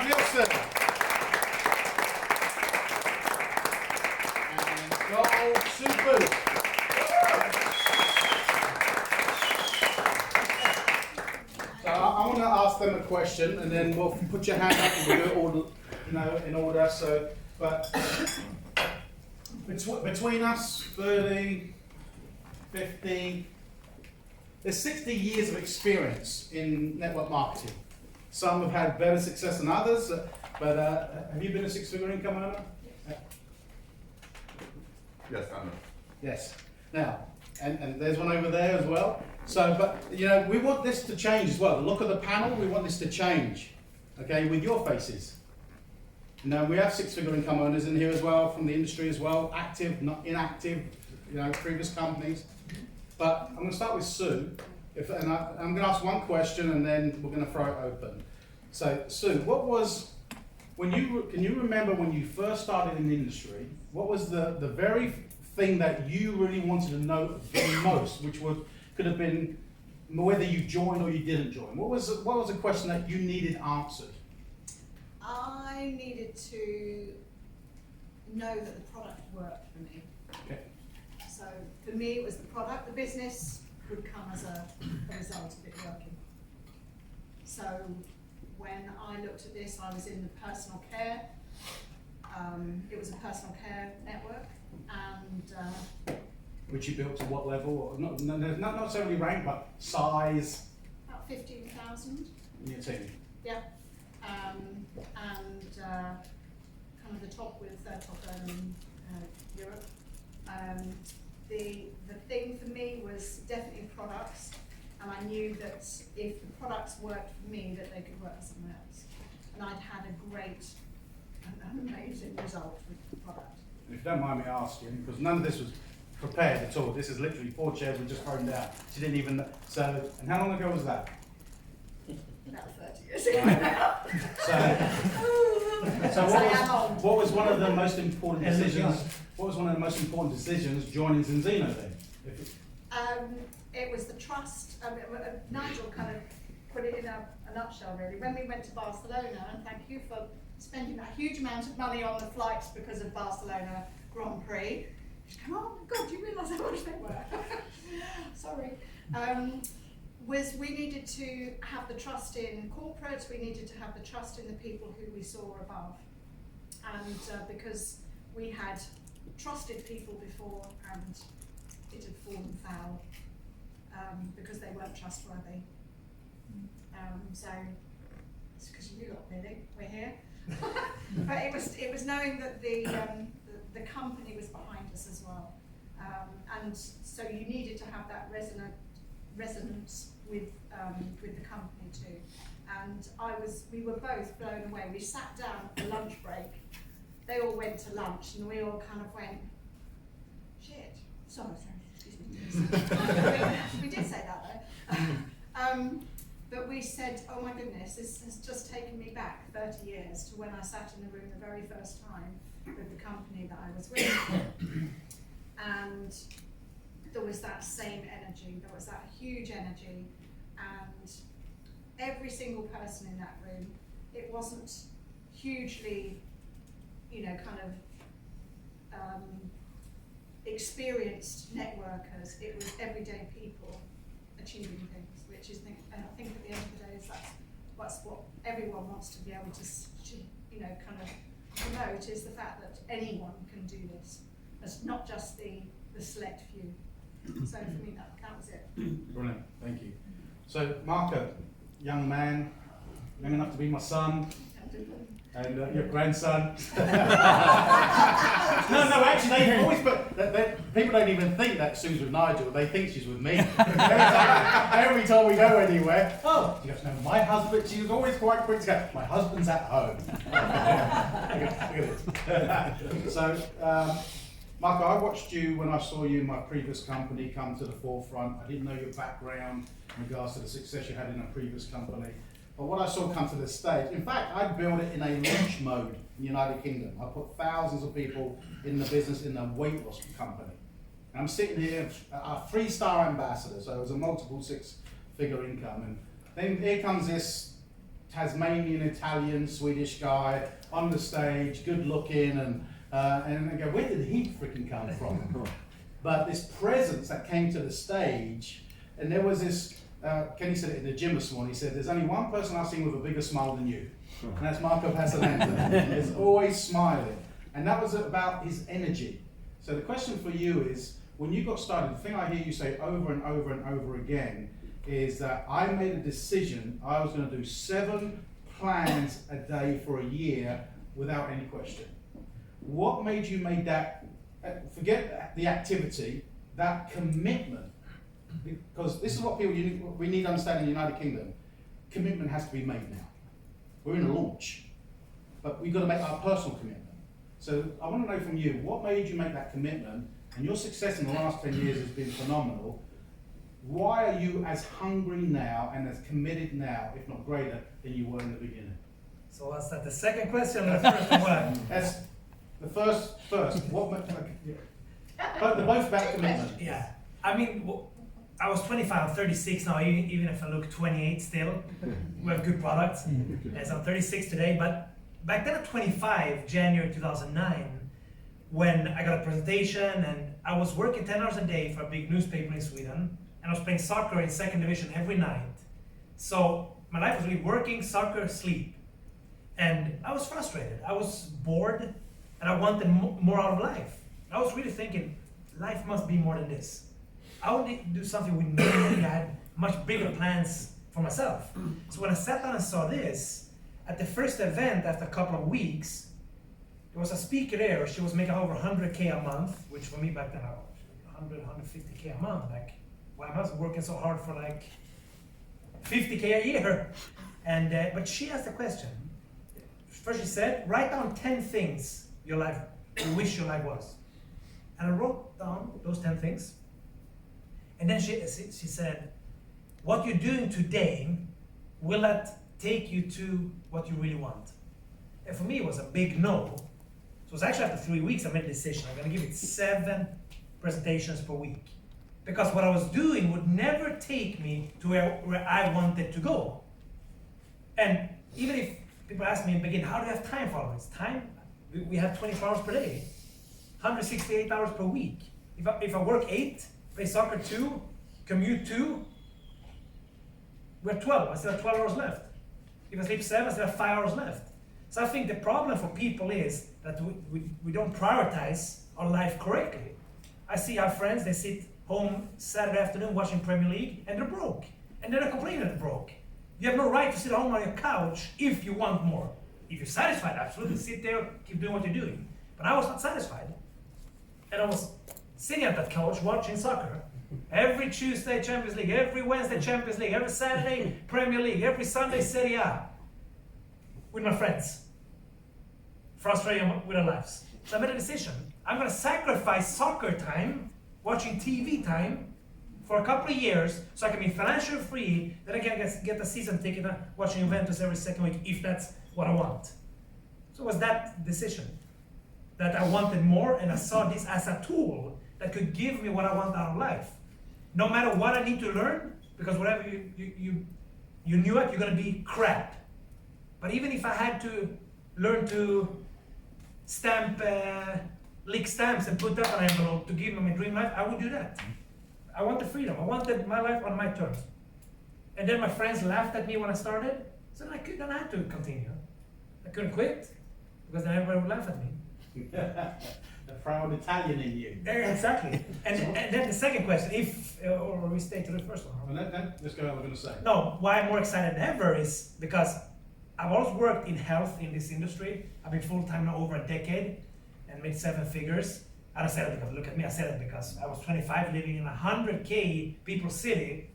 Mark Nielsen. And Joel Supu. So I want to ask them a question, and then we'll put your hand up and we'll do it all, in order. So, but between us, 30, 50, there's 60 years of experience in network marketing. Some have had better success than others, but have you been a six-figure income earner? Yes, I know. Yes. Now, and there's one over there as well. So, but we want this to change as well. The look of the panel, we want this to change. Okay, with your faces. Now we have six-figure income earners in here as well, from the industry as well, active, not inactive, previous companies. But I'm going to start with Sue, I'm going to ask one question and then we're going to throw it open. So Sue, can you remember when you first started in the industry, what was the very thing that you really wanted to know the most, which could have been whether you joined or you didn't join? What was a question that you needed answered? I needed to know that the product worked for me. Okay. So for me, it was the product. The business would come as a result of it working. So when I looked at this, I was in the personal care. It was a personal care network, and Which you built to what level? Not necessarily rank, but size. about 15,000. In your team. Yeah. And kind of the top earner in Europe. The thing for me was definitely products, and I knew that if the products worked for me, that they could work for someone else. And I'd had an amazing result with the product. If you don't mind me asking, because none of this was prepared at all. This is literally 4 chairs we just thrown down. She didn't even. So, and how long ago was that? About 30 years ago now. So what was one of the most important decisions? What was one of the most important decisions joining Zinzino then? It was the trust. Nigel kind of put it in a nutshell, really. When we went to Barcelona, and thank you for spending that huge amount of money on the flights because of Barcelona Grand Prix. Come on, God, do you realise how much they were? Sorry. Was we needed to have the trust in corporates, we needed to have the trust in the people who we saw above. And because we had trusted people before and it had fallen foul because they weren't trustworthy. So it's because of you lot, really, we're here. But it was knowing that the company was behind us as well. And so you needed to have that resonance with the company too. And we were both blown away. We sat down at the lunch break. They all went to lunch and we all kind of went, shit. Sorry, excuse me. We did say that though. But we said, oh my goodness, this has just taken me back 30 years to when I sat in the room the very first time with the company that I was with. And there was that same energy, there was that huge energy, and every single person in that room, it wasn't hugely, kind of experienced networkers, it was everyday people achieving things, which is, I think at the end of the day, that's what everyone wants to be able to, kind of promote, is the fact that anyone can do this. It's not just the select few. So for me, that was it. Brilliant, thank you. So Marco, young man, young enough to be my son, and your grandson. No, actually, they always people don't even think that Sue's with Nigel, they think she's with me. Every time we go anywhere, she goes, no, my husband, she was always quite quick to go, my husband's at home. Look at this. So, Marco, I watched you when I saw you in my previous company come to the forefront. I didn't know your background in regards to the success you had in a previous company. But what I saw come to this stage, in fact, I built it in a launch mode in the United Kingdom. I put thousands of people in the business in a weight loss company. And I'm sitting here, a 3-star ambassador, so it was a multiple 6-figure income. And then here comes this Tasmanian, Italian, Swedish guy on the stage, good looking, and I go, where did he freaking come from? But this presence that came to the stage, and there was this, Kenny said it in the gym this morning, he said, there's only one person I've seen with a bigger smile than you, and that's Marco Pasanante. He's always smiling. And that was about his energy. So the question for you is, when you got started, the thing I hear you say over and over and over again is that I made a decision, I was going to do 7 plans a day for a year without any question. What made you make that, forget the activity, that commitment? Because this is what we need to understand in the United Kingdom. Commitment has to be made now. We're in a launch, but we've got to make our personal commitment. So I want to know from you, what made you make that commitment? And your success in the last 10 years has been phenomenal. Why are you as hungry now and as committed now, if not greater, than you were in the beginning? So was that the second question or the first one? That's the first. What? But they're both about commitment. Yeah, I mean, I was 25, I'm 36 now, even if I look 28 still, we have good products. As I'm 36 today, but back then at 25, January 2009, when I got a presentation and I was working 10 hours a day for a big newspaper in Sweden, and I was playing soccer in 2nd division every night. So my life was really working, soccer, sleep. And I was frustrated, I was bored, and I wanted more out of life. I was really thinking, life must be more than this. I would need to do something with me. I had much bigger plans for myself. So when I sat down and saw this, at the first event after a couple of weeks, there was a speaker there, she was making over 100K a month, which for me back then, 100, 150K a month. Like, why am I working so hard for like 50K a year? And but she asked the question. First she said, write down 10 things you wish your life was. And I wrote down those 10 things. And then she said, what you're doing today, will that take you to what you really want? And for me, it was a big no. So it was actually after 3 weeks, I made a decision. I'm gonna give it 7 presentations per week. Because what I was doing would never take me to where I wanted to go. And even if people ask me in the beginning, how do you have time for all this? Time, we have 24 hours per day, 168 hours per week. If I work 8, play soccer 2, commute 2, we're 12, I still have 12 hours left. If I sleep 7, I still have 5 hours left. So I think the problem for people is that we don't prioritize our life correctly. I see our friends, they sit home Saturday afternoon watching Premier League and they're broke. And they're complaining they're broke. You have no right to sit home on your couch if you want more. If you're satisfied, absolutely, sit there, keep doing what you're doing. But I was not satisfied. And I was sitting at that couch watching soccer. Every Tuesday Champions League, every Wednesday Champions League, every Saturday Premier League, every Sunday Serie A. With my friends. Frustrated with our lives. So I made a decision. I'm going to sacrifice soccer time, watching TV time, for a couple of years, so I can be financially free, then I can get a season ticket watching Juventus every second week, if that's what I want. So it was that decision, that I wanted more, and I saw this as a tool that could give me what I want out of life. No matter what I need to learn, because whatever you knew it, you're gonna be crap. But even if I had to learn to lick stamps and put that on an envelope to give me my dream life, I would do that. I want the freedom. I wanted my life on my terms. And then my friends laughed at me when I started, so I had to continue. I couldn't quit, because then everybody would laugh at me. The proud Italian in you. Exactly. And then the second question, or we stay to the first one. Well, let's go. I was going to say. No, why I'm more excited than ever is because I've always worked in health in this industry. I've been full-time now over a decade and made 7 figures. And I said it because, look at me, I said it because I was 25 living in a 100K people city,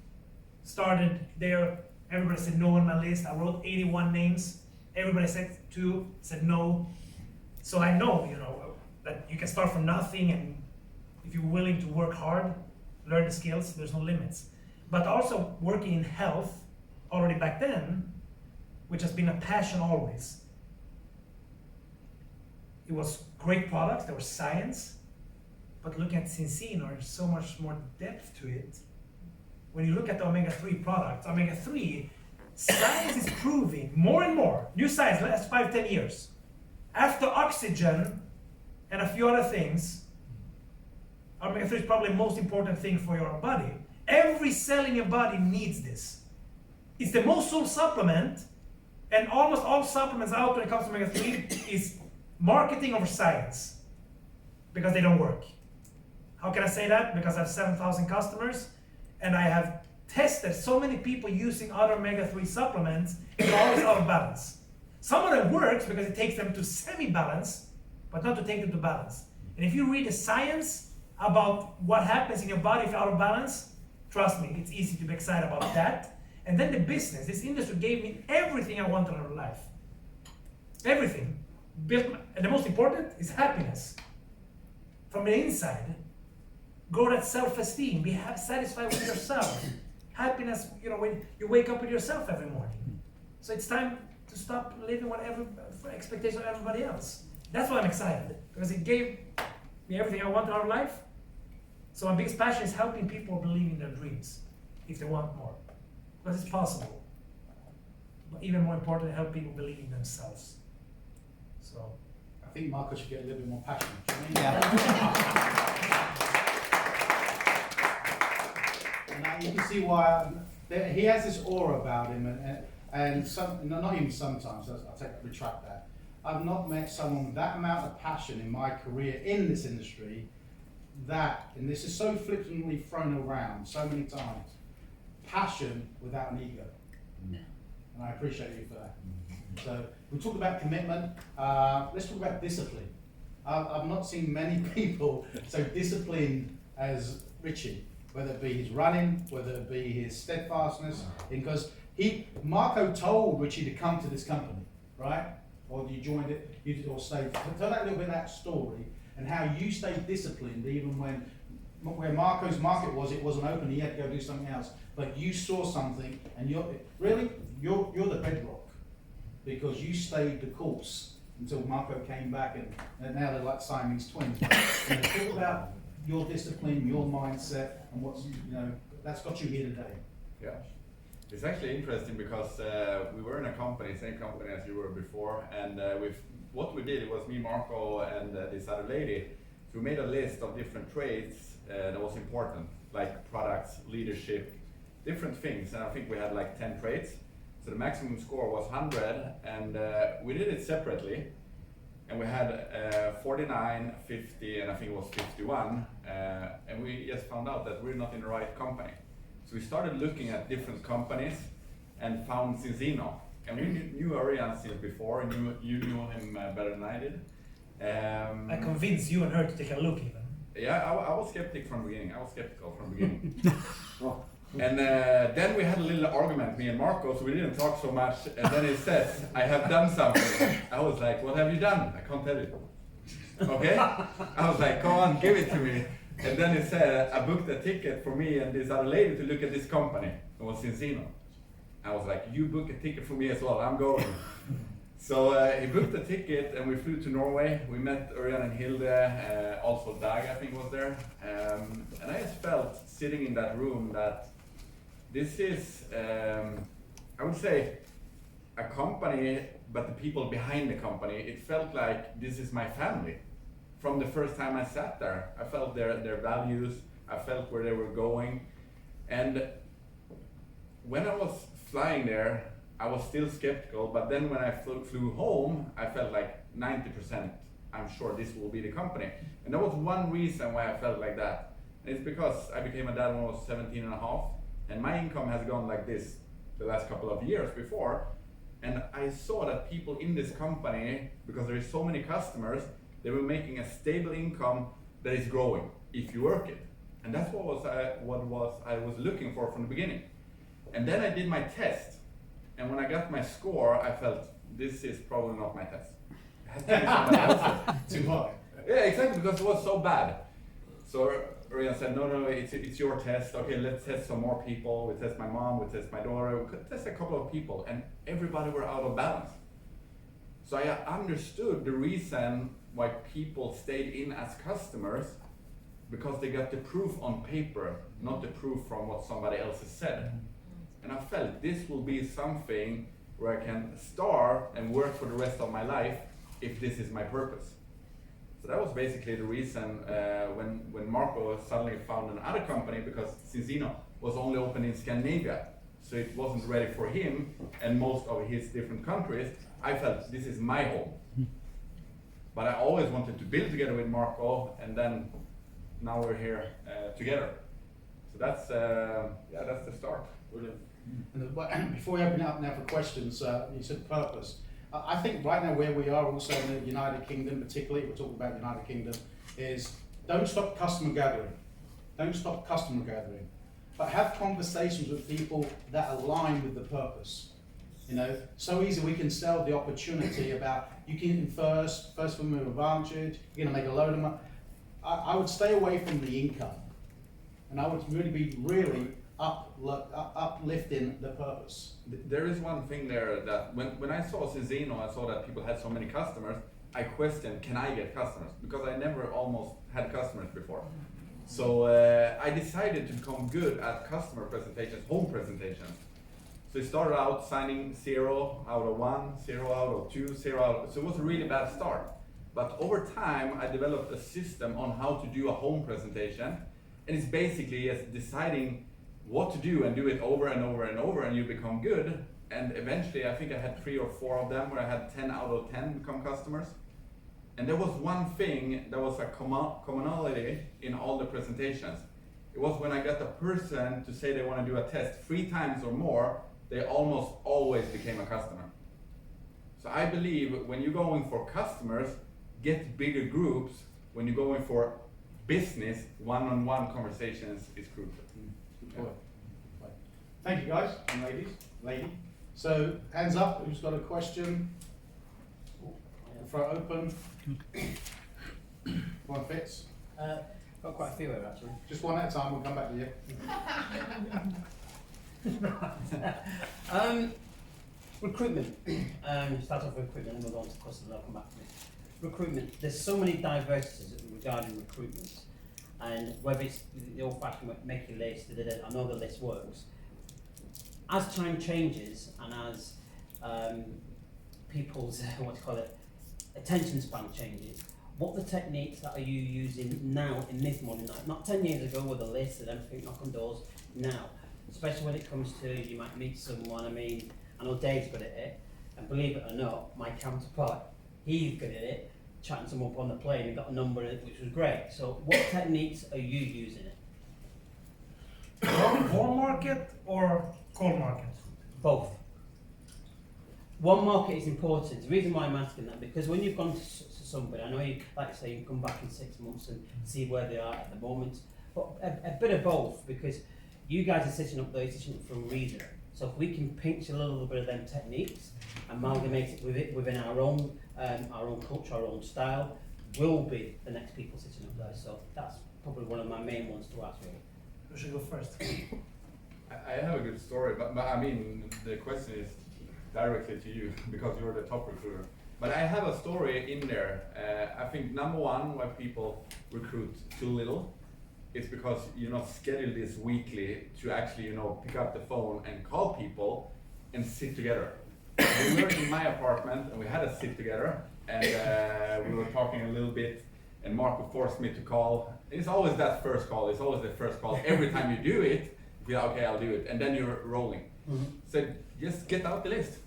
started there, everybody said no on my list, I wrote 81 names, everybody said 2, said no. So I know, that you can start from nothing, and if you're willing to work hard, learn the skills, there's no limits. But also working in health, already back then, which has been a passion always. It was great products, there was science, but looking at Cincino, there's so much more depth to it. When you look at the omega-3 products, omega-3 science is proving more and more, new science, last 5-10 years, after oxygen and a few other things, omega-3 is probably the most important thing for your body. Every cell in your body needs this. It's the most sold supplement, and almost all supplements out when it comes to omega-3 is marketing over science, because they don't work. How can I say that? Because I have 7,000 customers, and I have tested so many people using other omega-3 supplements, and they're always out of balance. Some of them works because it takes them to semi-balance, but not to take them to balance. And if you read the science about what happens in your body if you're out of balance, trust me, it's easy to be excited about that. And then the business, this industry gave me everything I wanted out of life. Everything. And the most important is happiness. From the inside. Grow that self-esteem, be satisfied with yourself. Happiness, when you wake up with yourself every morning. So it's time to stop living whatever expectation of everybody else. That's why I'm excited, because it gave me everything I wanted out of life. So my biggest passion is helping people believe in their dreams, if they want more. Because it's possible. But even more important, help people believe in themselves. So I think Marco should get a little bit more passionate. Do you know what I mean? And now you can see why he has this aura about him, and not even sometimes. I retract that. I've not met someone with that amount of passion in my career in this industry. And this is so flippantly thrown around so many times. Passion without an ego. And I appreciate you for that. So we talked about commitment. Let's talk about discipline. I've not seen many people so disciplined as Richie, whether it be his running, whether it be his steadfastness, because Marco told Richie to come to this company, right? Or you joined it, or stayed. Tell that a little bit of that story and how you stayed disciplined even when where Marco's market was, it wasn't open, he had to go do something else. But you saw something, and you're the bedrock, because you stayed the course until Marco came back, and now they're like Siamese twins. Talk about your discipline, your mindset, and what's that's got you here today. Yeah, it's actually interesting because we were in a company, same company as you were before, and what we did, it was me, Marco, and this other lady. So we made a list of different traits that was important, like products, leadership, different things, and I think we had like 10 traits. So the maximum score was 100, and we did it separately, and we had 49, 50, and I think it was 51, and we just found out that we're not in the right company. So we started looking at different companies and found Zinzino, and we knew Örjan since before, and you knew him better than I did. I convinced you and her to take a look even. Yeah, I was skeptical from the beginning. And then we had a little argument, me and Marco, so we didn't talk so much. And then he says, I have done something. I was like, what have you done? I can't tell you. Okay? I was like, come on, give it to me. And then he said, I booked a ticket for me and this other lady to look at this company. It was Zinzino. I was like, you book a ticket for me as well, I'm going. So he booked a ticket and we flew to Norway. We met Örjan and Hilde, also Dag I think was there. And I just felt sitting in that room that this is, I would say, a company, but the people behind the company, it felt like this is my family. From the first time I sat there, I felt their values, I felt where they were going. And when I was flying there, I was still skeptical, but then when I flew home, I felt like 90%, I'm sure this will be the company. And there was one reason why I felt like that. And it's because I became a dad when I was 17 and a half, and my income has gone like this the last couple of years before. And I saw that people in this company, because there is so many customers, they were making a stable income that is growing if you work it. And that's what I was looking for from the beginning. And then I did my test. And when I got my score, I felt this is probably not my test. It has to be somebody else's. Too high. Yeah, exactly, because it was so bad. So Örjan said, no, it's your test. Okay, let's test some more people. We test my mom, we test my daughter, we could test a couple of people, and everybody were out of balance. So I understood the reason why people stayed in as customers, because they got the proof on paper, not the proof from what somebody else has said. And I felt this will be something where I can start and work for the rest of my life if this is my purpose. So that was basically the reason when Marco suddenly found another company, because Zinzino was only open in Scandinavia, so it wasn't ready for him and most of his different countries. I felt this is my home. But I always wanted to build together with Marco, and then now we're here together. So that's the start. Brilliant. And before we open it up now for questions, you said purpose. I think right now where we are also in the United Kingdom, particularly, we're talking about the United Kingdom, is don't stop customer gathering. Don't stop customer gathering. But have conversations with people that align with the purpose. You know, so easy we can sell the opportunity about you can first move advantage, you're gonna make a load of money. I would stay away from the income. And I would really be uplifting the purpose. There is one thing there that when I saw Zinzino, I saw that people had so many customers. I questioned, can I get customers? Because I never almost had customers before. So I decided to become good at customer presentations, home presentations. So it started out signing 0 out of 1, 0 out of 2, 0 out of, so it was a really bad start. But over time, I developed a system on how to do a home presentation. And it's basically just deciding what to do and do it over and over and over, and you become good. And eventually, I think I had 3 or 4 of them where I had 10 out of 10 become customers. And there was one thing that was a commonality in all the presentations. It was when I got the person to say they want to do a test 3 times or more, they almost always became a customer. So I believe when you're going for customers, get bigger groups. When you're going for business, one-on-one conversations is crucial. Good point. Right. Thank you guys and lady. So hands up, who's got a question? Throw it open. One fits. Got quite a few here actually. Just one at a time, we'll come back to you. Recruitment. Start off with recruitment and we'll go on to customers, I'll come back to it. Recruitment. There's so many diversities regarding recruitment, and whether it's the old fashioned make your list, I know the list works. As time changes and as people's attention span changes, what the techniques that are you using now in this modern night? Not 10 years ago with a list and everything, knock on doors, now. Especially when it comes to, you might meet someone, I know Dave's good at it, and believe it or not, my counterpart, he's good at it, chatting someone up on the plane and got a number, which was great. So what techniques are you using it? Warm market or cold market? Both. One market is important. The reason why I'm asking that, because when you've gone to somebody, I know you, like I say, you can come back in 6 months and see where they are at the moment, but a bit of both, because you guys are sitting up there, you're sitting up for a reason. So if we can pinch a little bit of them techniques, amalgamate it within our own culture, our own style, we'll be the next people sitting up there. So that's probably one of my main ones to ask really. Who should go first? I have a good story, but I mean, the question is directly to you because you're the top recruiter. But I have a story in there. I think number one, why people recruit too little, it's because you're not scheduled this weekly to actually, pick up the phone and call people and sit together. We were in my apartment and we had a sit together, and we were talking a little bit, and Marco forced me to call. It's always that first call. It's always the first call. Every time you do it, you're okay, I'll do it, and then you're rolling. Mm-hmm. So just get out the list.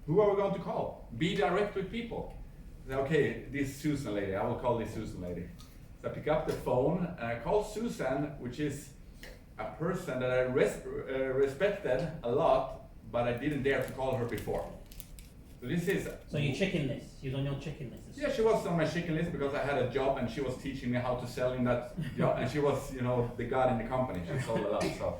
Who are we going to call? Be direct with people. Say, okay, this Susan lady, I will call this Susan lady. So I pick up the phone and I call Susan, which is a person that I respected a lot, but I didn't dare to call her before. So this is. So your chicken list, you're on your chicken list. Yeah, she was on my chicken list because I had a job and she was teaching me how to sell in that job, and she was, the god in the company. She sold a lot. So,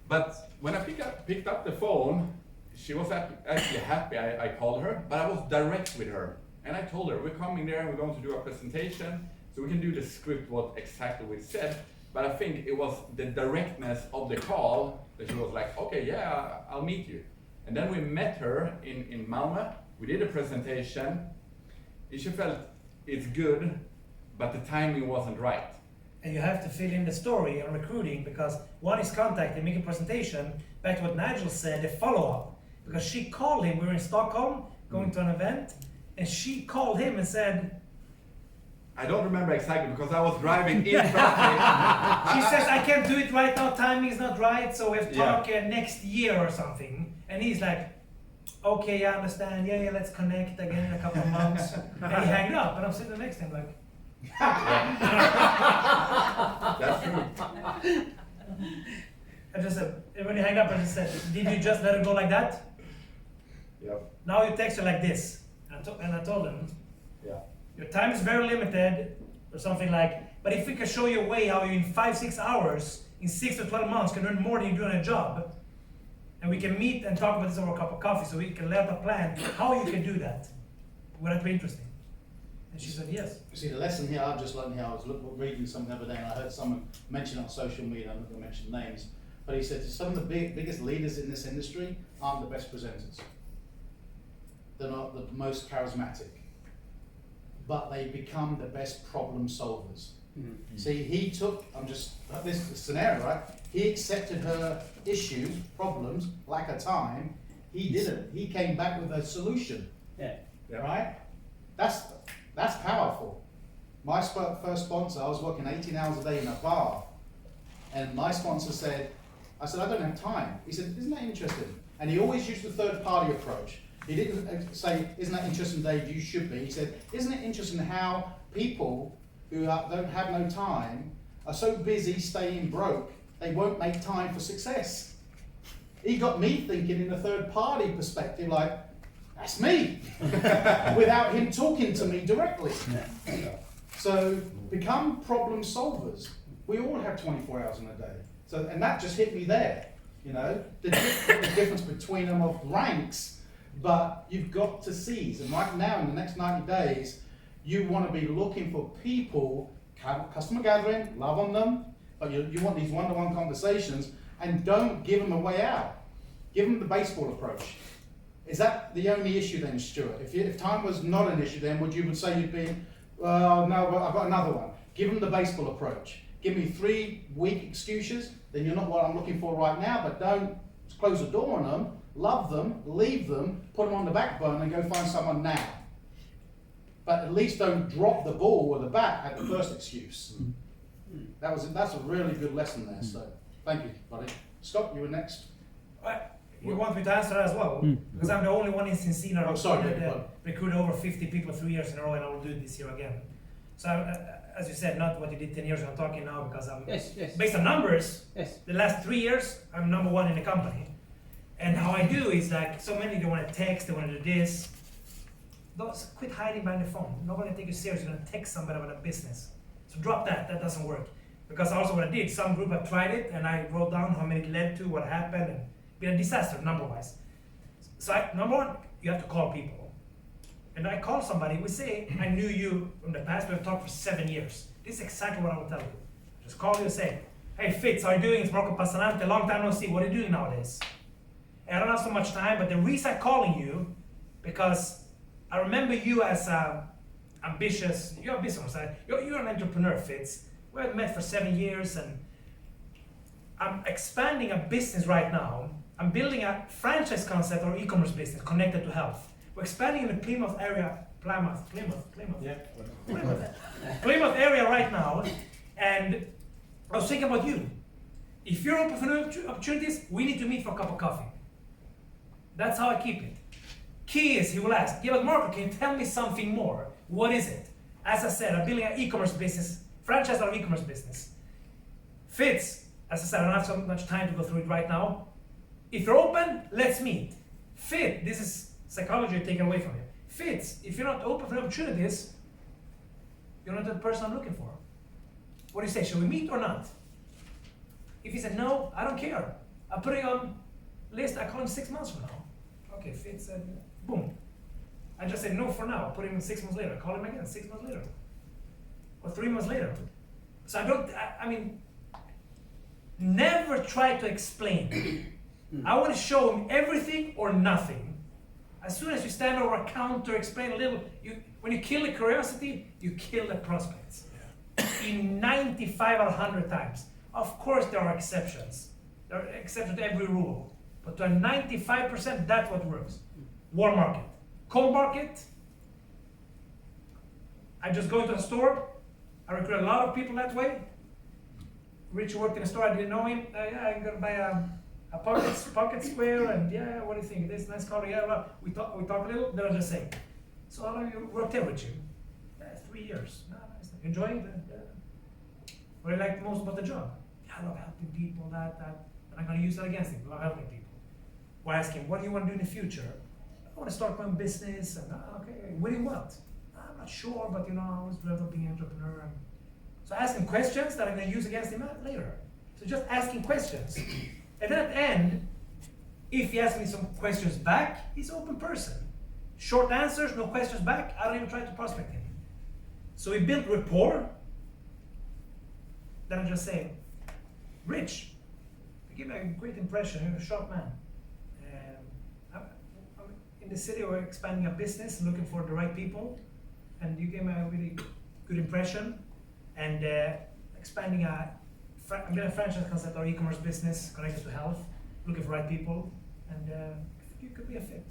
but when I picked up the phone, she was actually happy I called her, but I was direct with her. And I told her, we're coming there, we're going to do a presentation, so we can do the script, what exactly we said. But I think it was the directness of the call that she was like, okay, yeah, I'll meet you. And then we met her in Malmö, we did a presentation, and she felt it's good, but the timing wasn't right. And you have to fill in the story on recruiting, because one is contacting, make a presentation, back to what Nigel said, the follow-up. Because she called him, we were in Stockholm, going to an event, and she called him and said, I don't remember exactly because I was driving in traffic. she says, I can't do it right now, timing is not right, so we have to Yeah. talk next year or something. And he's like, okay, I understand, yeah, let's connect again in a couple of months. And he hanged up, and I'm sitting next to him like, That's true. I just said, and when he hung up, I just said, did you just let it go like that? Yep. Now you text her like this. And I told him, Yeah. your time is very limited, or something like, but if we can show you a way how you in 5-6 hours, in 6 to 12 months, can earn more than you do on a job, and we can meet and talk about this over a cup of coffee, so we can lay out a plan how you can do that. Would that be interesting? And she said yes. You see, the lesson here I've just learned here, I was reading something the other day and I heard someone mention on social media, I'm not going to mention names, but he said some of the biggest leaders in this industry aren't the best presenters. They're not the most charismatic, but they become the best problem solvers. See, he took, this scenario, right? He accepted her issues, problems, lack of time. He didn't. He came back with a solution. Yeah. Yeah. Right? That's powerful. My first sponsor, I was working 18 hours a day in a bar, and my sponsor said, I said, I don't have time. He said, isn't that interesting? And he always used the third party approach. He didn't say, isn't that interesting, Dave? You should be. He said, isn't it interesting how people who don't have no time are so busy staying broke, they won't make time for success. He got me thinking in a third party perspective, like, that's me, without him talking to me directly. So become problem solvers. We all have 24 hours in a day. So, and that just hit me there, you know, the difference between them of ranks, but you've got to seize. And right now, in the next 90 days, you want to be looking for people, customer gathering, love on them, but you want these one-to-one conversations, and don't give them a way out. Give them the baseball approach. Is that the only issue then, Stuart? If time was not an issue, then would say you'd be, well, no, well, I've got another one. Give them the baseball approach. Give me 3 weak excuses, then you're not what I'm looking for right now, but don't close the door on them, love them, leave them, put them on the back burner and go find someone now. But at least don't drop the ball or the bat at the first excuse. That's a really good lesson there, so thank you, buddy. Scott, you were next. You want me to answer that as well? Because I'm the only one in Cincinnati Oh, sorry, recruited over 50 people 3 years in a row, and I will do it this year again. So, as you said, not what you did 10 years ago, I'm talking now because I'm, Yes. based on numbers, Yes. the last 3 years, I'm number 1 in the company. And how I do is like, so many, they want to text, they want to do this. Those, quit hiding behind the phone. Nobody take you serious, you're going to text somebody about a business. So drop that doesn't work. Because also what I did, some group have tried it, and I wrote down how many it led to, what happened, and been a disaster number-wise. So number 1, you have to call people. And I call somebody, we say, I knew you from the past, we've talked for 7 years. This is exactly what I will tell you. Just call you and say, hey Fitz, how are you doing? It's Marco Passanante, long time no see, what are you doing nowadays? And I don't have so much time, but the reason I'm calling you, because I remember you as ambitious, you're a business, you're an entrepreneur, Fitz. We have met for 7 years, and I'm expanding a business right now. I'm building a franchise concept or e-commerce business connected to health. We're expanding in the Plymouth area, Plymouth area right now, and I was thinking about you. If you're open for new opportunities, we need to meet for a cup of coffee. That's how I keep it. Key is, he will ask, yeah, but Marco, can you tell me something more? What is it? As I said, I'm building an e-commerce business, franchise or e-commerce business. Fitz, as I said, I don't have so much time to go through it right now. If you're open, let's meet. Fit, this is psychology taken away from you. Fitz, if you're not open for opportunities, you're not the person I'm looking for. What do you say, shall we meet or not? If he said, no, I don't care. I'll put it on list, I call him 6 months from now. Okay, Fitz said, boom. I just said no for now, I'll put him in 6 months later. Call him again 6 months later. Or 3 months later. So I mean, never try to explain. I want to show him everything or nothing. As soon as you stand over a counter, explain a little, when you kill the curiosity, you kill the prospects. In 95 out of 100 times. Of course there are exceptions. There are exceptions to every rule. But to a 95%, that's what works. Warm market. Cold market, I just go into the store. I recruit a lot of people that way. Rich worked in a store, I didn't know him. Yeah, I'm gonna buy a pocket square, and yeah, what do you think? This nice car, yeah, well, we talk a little, then I just say, so how long you worked here, Richie? Yeah, 3 years. No, nice. Enjoying it? Yeah. What do you like most about the job? Yeah, I love helping people, that. And I'm gonna use that against him, love helping people. Or ask him, what do you want to do in the future? I want to start my own business, and okay, winning what? I'm not sure, but I always dreamt of being an entrepreneur. And so ask him questions that I'm going to use against him later. So just asking questions. And then at the end, if he asks me some questions back, he's an open person. Short answers, no questions back, I don't even try to prospect him. So we built rapport. Then I just say, Rich, you give me a great impression, you're a sharp man. I'm in the city, we're expanding a business, looking for the right people. And you gave me a really good impression. And expanding I'm going to franchise concept our e-commerce business connected to health, looking for right people, and you could be a fit.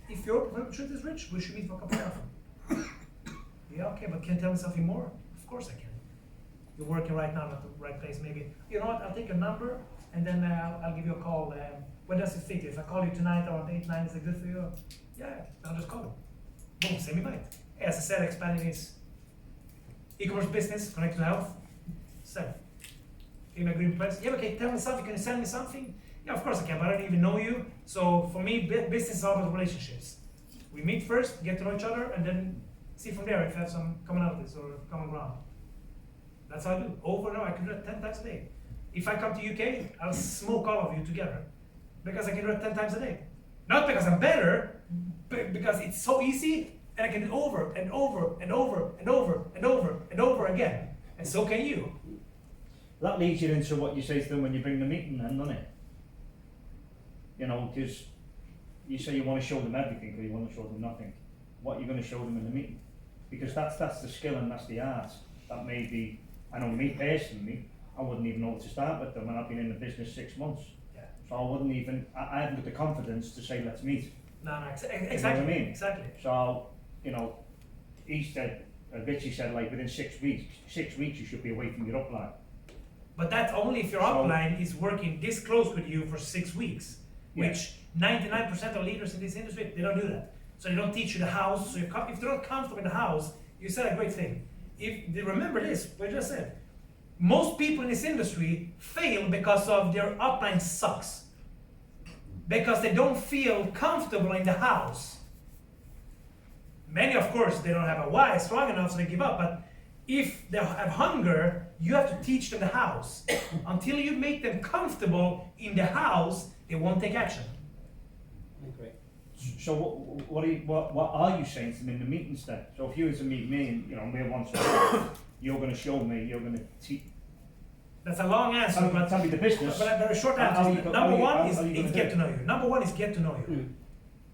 If you're open for opportunities, Rich, we should meet for a cup of coffee. Yeah, okay, but can you tell me something more? Of course I can. You're working right now at the right place, maybe. You know what? I'll take a number, and then I'll give you a call. When does it fit you? If I call you tonight around 8, 9, is it good for you? Yeah, I'll just call you. Boom, same invite. As I said, expanding his e-commerce business, connected to health. So, give me a good impression. Yeah, okay, tell me something. Can you send me something? Yeah, of course I can, but I don't even know you. So for me, business is all about relationships. We meet first, get to know each other, and then see from there if you have some commonalities or common ground. That's how I do. Over and over, I can do it 10 times a day. If I come to UK, I'll smoke all of you together. Because I can do it 10 times a day. Not because I'm better, but because it's so easy, and I can do it over and over and over and over and over and over again. And so can you. That leads you into what you say to them when you bring the meeting then, doesn't it? Because you say you want to show them everything or you want to show them nothing. What are you going to show them in the meeting? Because that's the skill and that's the art. That may be, I know me personally, I wouldn't even know where to start with them, and I've been in the business 6 months. Yeah. So I wouldn't even, I haven't got the confidence to say let's meet. No, exactly. You know what I mean? Exactly. So, he said, Richie said like within 6 weeks, you should be away from your upline. But that's only if your upline is working this close with you for 6 weeks, which 99% of leaders in this industry, they don't do that. So they don't teach you the house. So if they're not comfortable in the house, you said a great thing. If they remember this, what I just said, most people in this industry fail because of their upline sucks. Because they don't feel comfortable in the house. Many, of course, they don't have a why strong enough, so they give up. But if they have hunger, you have to teach them the house. Until you make them comfortable in the house, they won't take action. I agree. So what are you saying to them in the meetings then? So if you were to meet me and we're once a week, you're going to show me, you're going to teach. That's a long answer, but tell me the business. But a very short answer. Number one is get to know you. Number one is get to know you.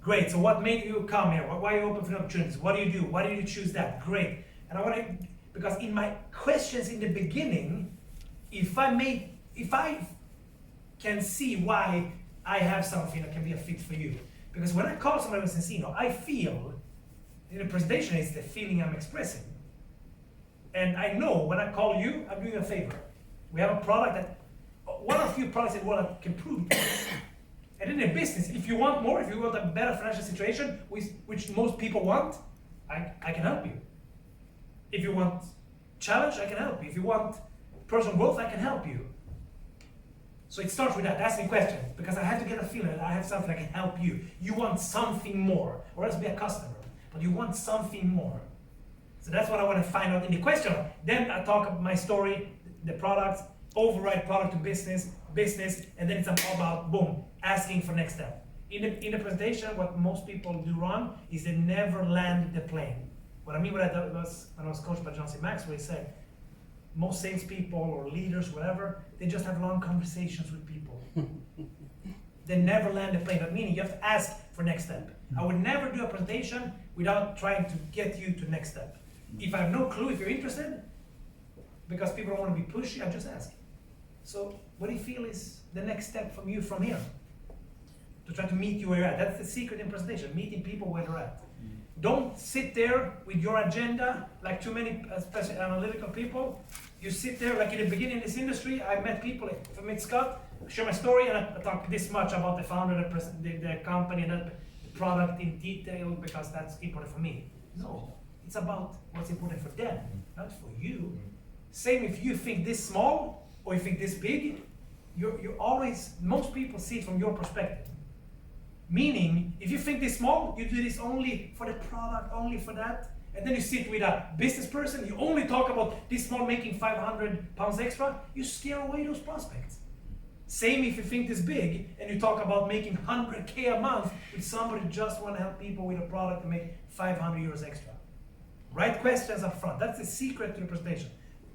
Great. So what made you come here? Why are you open for opportunities? What do you do? Why did you choose that? Great. And I want to, because in my questions in the beginning, if I can see why I have something that can be a fit for you. Because when I call somebody with Encino, I feel, in the presentation, it's the feeling I'm expressing. And I know when I call you, I'm doing a favor. We have a product that, one of the few products in the world that can prove it. And in a business, if you want more, if you want a better financial situation, which most people want, I can help you. If you want challenge, I can help you. If you want personal growth, I can help you. So it starts with that, asking questions, because I have to get a feeling that I have something that can help you. You want something more, or else be a customer, but you want something more. So that's what I want to find out in the question. Then I talk about my story, the products, override product to business, and then it's all about, boom, asking for next step. In the presentation, what most people do wrong is they never land the plane. What I mean by that was when I was coached by John C. Maxwell, he said, most salespeople or leaders, whatever, they just have long conversations with people. They never land the plane. That meaning you have to ask for next step. I would never do a presentation without trying to get you to next step. If I have no clue if you're interested, because people don't want to be pushy, I just ask. So what do you feel is the next step from you from here? To try to meet you where you're at. That's the secret in presentation, meeting people where they're at. Don't sit there with your agenda like too many, especially analytical people. You sit there like in the beginning of this industry. I met people. If I meet Scott, share my story, and I talk this much about the founder, the company, and the product in detail because that's important for me. No, it's about what's important for them, not for you. Same if you think this small or you think this big, you always, most people see it from your perspective. Meaning, if you think this small, you do this only for the product, only for that, and then you sit with a business person, you only talk about this small making 500 pounds extra, you scare away those prospects. Same if you think this big, and you talk about making 100K a month with somebody who just want to help people with a product to make 500 euros extra. Right questions up front, that's the secret to the presentation.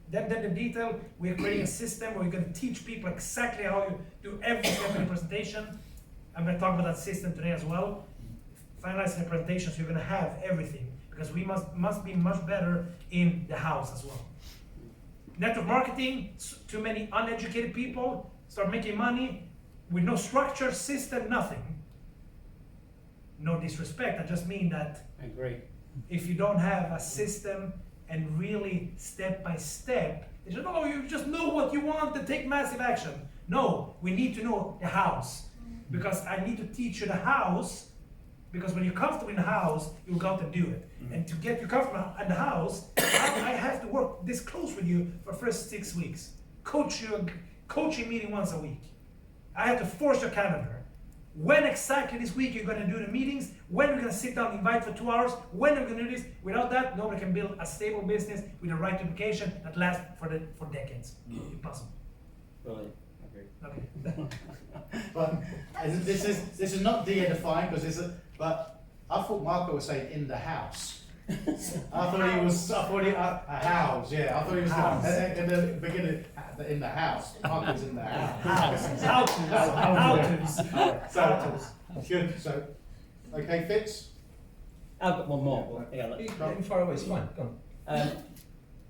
Then the detail, we're creating a system where we're going to teach people exactly how you do every step in the presentation. I'm going to talk about that system today as well. Finalizing the presentation, so you're going to have everything, because we must be much better in the house as well. Network marketing, too many uneducated people start making money with no structure, system, nothing. No disrespect, I just mean that I agree. if you don't have a system and really step by step, it's just, oh, you just know what you want and take massive action. No, we need to know the house. Because I need to teach you the house, because when you're comfortable in the house, you'll go out and do it. And to get you comfortable in the house, I have to work this close with you for the first 6 weeks. Coaching meeting once a week. I have to force your calendar. When exactly this week you're going to do the meetings, when we're going to sit down and invite for 2 hours, when we're going to do this. Without that, nobody can build a stable business with the right education that lasts for decades. Impossible. Brilliant. I agree. Okay. But this is not de-edifying because but I thought Marco was saying in the house. I thought he was a house. Yeah, I thought he was in the beginning in the house. Marco's in the house. So good. So okay, Fitz. I've got one more. But yeah, Far away, it's fine. Go on.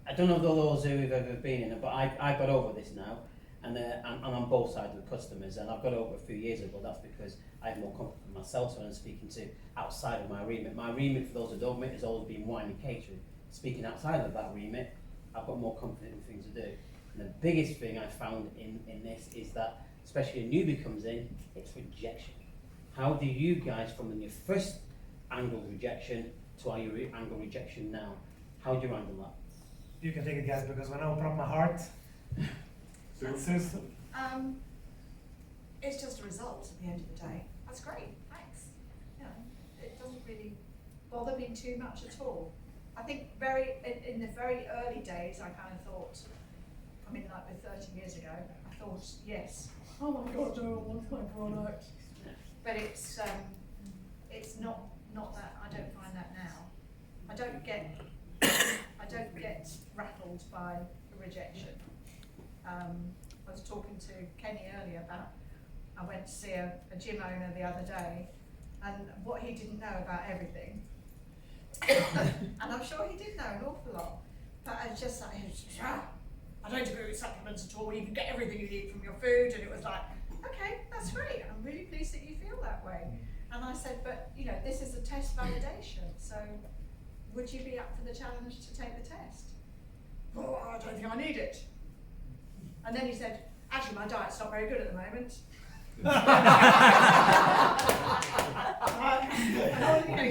I don't know those who have ever been in it, but I got over this now, and I'm on both sides with customers, and I've got over a few years ago. That's because I have more confidence in myself, so when I'm speaking to outside of my remit. My remit, for those who don't know, has always been wine and catering. Speaking outside of that remit, I've got more confidence in things to do. And the biggest thing I found in this is that, especially a newbie comes in, it's rejection. How do you guys, from when your first angle rejection to how you angle rejection now, how do you handle that? You can take it, guys, because when I open up my heart, It's just a result at the end of the day. That's great, thanks. You know, it doesn't really bother me too much at all. I think in the very early days, I kind of thought, I mean, like with 30 years ago, I thought, yes, oh my God, no, I want my product. But it's not that. I don't find that now. I don't get rattled by the rejection. I was talking to Kenny earlier about, I went to see a gym owner the other day, and what he didn't know about everything, and I'm sure he did know an awful lot, but it's just like, I don't agree with supplements at all, you can get everything you need from your food, and it was like, okay, that's great, I'm really pleased that you feel that way. And I said, but you know, this is a test validation, so would you be up for the challenge to take the test? Oh, I don't think I need it. And then he said, actually my diet's not very good at the moment. He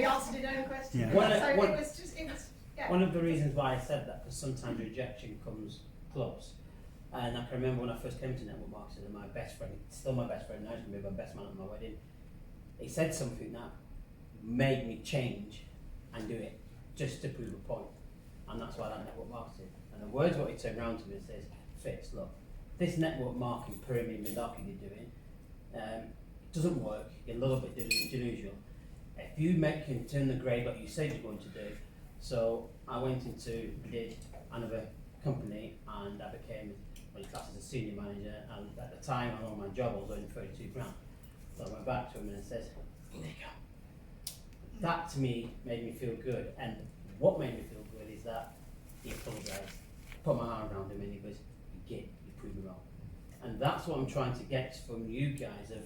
answered his own question. Yeah. One of the reasons why I said that, because sometimes rejection comes close. And I can remember when I first came to network marketing, and my best friend, still my best friend now, he's going to be my best man at my wedding, he said something that made me change and do it, just to prove a point. And that's why I like network marketing. And the words what he turned around to me and says, Fitz, look, this network marketing pyramid marketing you're doing, it doesn't work, you're a little bit delusional. If you can turn the grade like you said you're going to do, so I went into, did another company, and I became classed as a senior manager, and at the time I on my job I was earning 32 grand. So I went back to him and said, there you go. That to me made me feel good, and what made me feel good is that he apologised, put my arm around him and he goes, you prove me wrong. And that's what I'm trying to get from you guys, of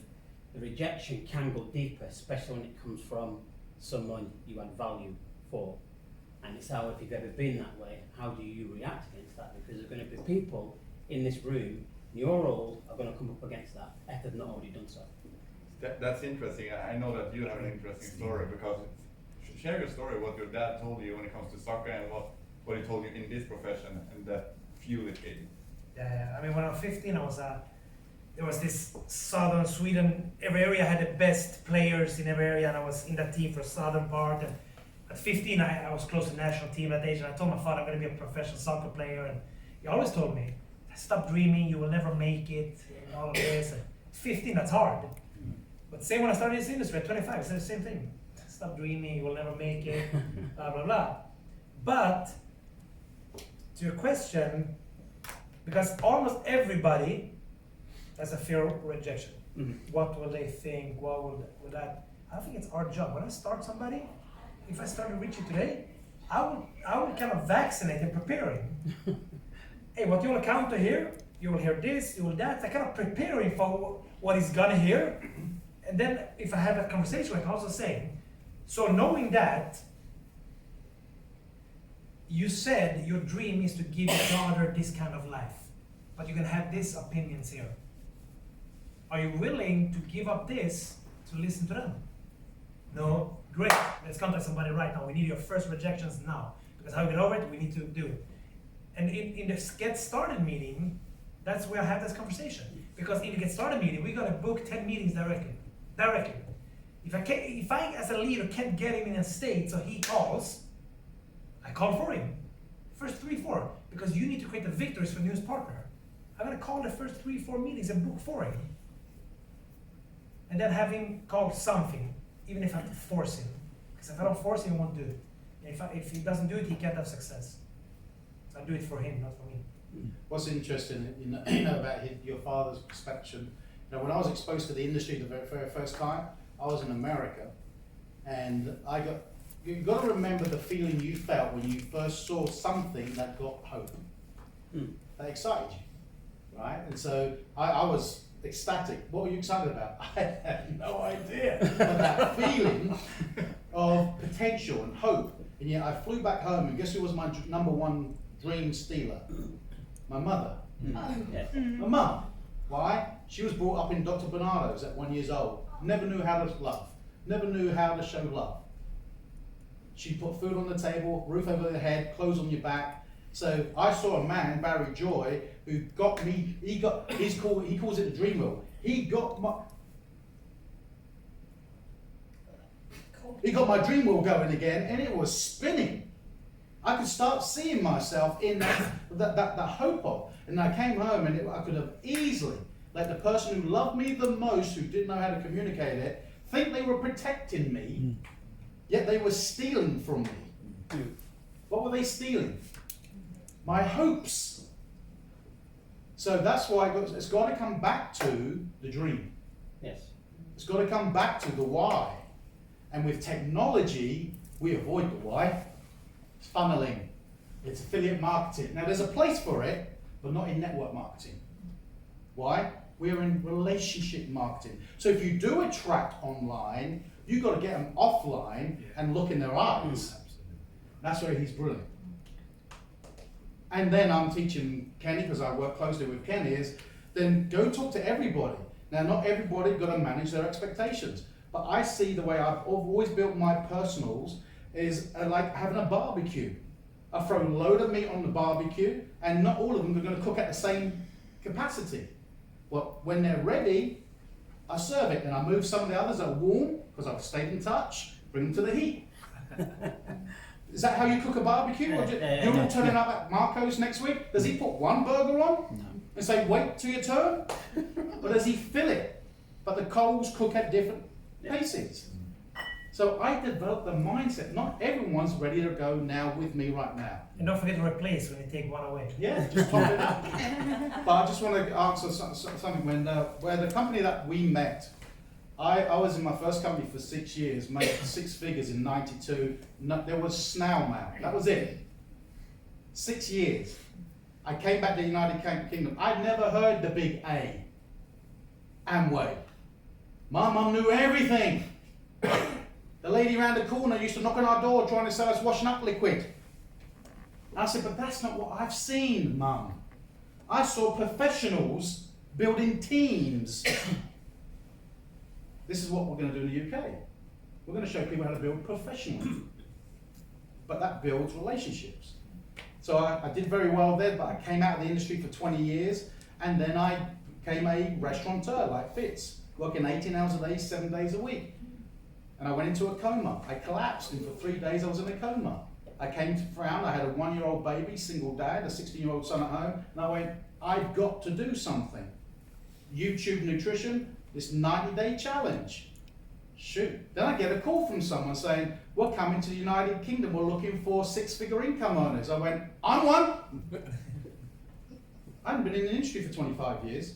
the rejection can go deeper, especially when it comes from someone you add value for. And it's how, if you've ever been that way, how do you react against that? Because there's going to be people in this room, in your role, are going to come up against that if they've not already done so. That's interesting. I know that you have an interesting story, because share your story, what your dad told you when it comes to soccer, and what he told you in this profession, and that fuel it gave you. Yeah, I mean, when I was 15, there was this southern Sweden. Every area had the best players in every area, and I was in that team for southern part. And at 15, I was close to the national team at age, and I told my father I'm going to be a professional soccer player. And he always told me, "Stop dreaming. You will never make it." And all of this. And 15, that's hard. But same when I started this industry at 25, I said the same thing. Stop dreaming. You will never make it. Blah blah blah. But to your question, because almost everybody has a fear of rejection. What will they think? What will that? I think it's our job. When I start somebody, if I started Richie today, I would kind of vaccinate and prepare him. Hey, what you will encounter here, you will hear this, you will that. I kind of prepare him for what he's gonna hear. And then if I have that conversation, I can also say, so knowing that, you said your dream is to give your daughter this kind of life, but you can have these opinions here. Are you willing to give up this to listen to them? No? Great. Let's contact somebody right now. We need your first rejections now. Because how we get over it, we need to do it. And in the Get Started meeting, that's where I have this conversation. Because in the Get Started meeting, we're gonna book 10 meetings directly. If I as a leader can't get him in a state so he calls, I call for him. First 3, 4, because you need to create the victories for the newest partner. I'm gonna call the first 3, 4 meetings and book for him. And then have him call something, even if I have to force him. Because if I don't force him, he won't do it. And if he doesn't do it, he can't have success. So I do it for him, not for me. What's interesting, you know about your father's perspective. You know, when I was exposed to the industry the very first time, I was in America, and you've got to remember the feeling you felt when you first saw something that got hope, that excited you, right? And so I was ecstatic. What were you excited about? I had no idea. But that feeling of potential and hope. And yet I flew back home, and guess who was my number one dream stealer? My mother. My mum. Why? She was brought up in Dr. Bernardo's at 1 year old. Never knew how to love. Never knew how to show love. She put food on the table, roof over the head, clothes on your back. So I saw a man, Barry Joy, who got me, he calls it the dream wheel. He got my dream wheel going again, and it was spinning. I could start seeing myself in that hope of. And I came home, and I could have easily let the person who loved me the most, who didn't know how to communicate it, think they were protecting me, yet they were stealing from me. What were they stealing? My hopes. So that's why it's got to come back to the dream. Yes. It's got to come back to the why. And with technology, we avoid the why. It's funneling. It's affiliate marketing. Now there's a place for it, but not in network marketing. Why? We're in relationship marketing. So if you do attract online, you've got to get them offline and look in their eyes. That's where he's brilliant. And then I'm teaching Kenny, because I work closely with Kenny, is then go talk to everybody. Now, not everybody got to manage their expectations, but I see the way I've always built my personals is like having a barbecue. I throw a load of meat on the barbecue, and not all of them are going to cook at the same capacity. Well, when they're ready, I serve it, and I move some of the others that are warm, because I've stayed in touch, bring them to the heat. Is that how you cook a barbecue? You're all turning up at Marco's next week? Does he put one burger on and say, wait till your turn? Or does he fill it? But the coals cook at different paces. So I developed the mindset. Not everyone's ready to go now with me right now. And don't forget to replace when you take one away. Yeah, just top it up. But I just want to answer something. Where the company that we met, I was in my first company for 6 years, made 6 figures in '92. There was snail mail. That was it. 6 years. I came back to the United Kingdom. I'd never heard the big A. Amway. My mum knew everything. The lady around the corner used to knock on our door trying to sell us washing up liquid. I said, but that's not what I've seen, Mum. I saw professionals building teams. This is what we're going to do in the UK. We're going to show people how to build professionally. But that builds relationships. So I did very well there, but I came out of the industry for 20 years, and then I became a restaurateur like Fitz, working 18 hours a day, 7 days a week. And I went into a coma. I collapsed, and for 3 days I was in a coma. I came to Frown, I had a 1-year-old baby, single dad, a 16-year-old son at home, and I went, I've got to do something. YouTube Nutrition, this 90-day challenge. Shoot. Then I get a call from someone saying, we're coming to the United Kingdom, we're looking for 6-figure income earners. I went, I'm one. I hadn't been in the industry for 25 years.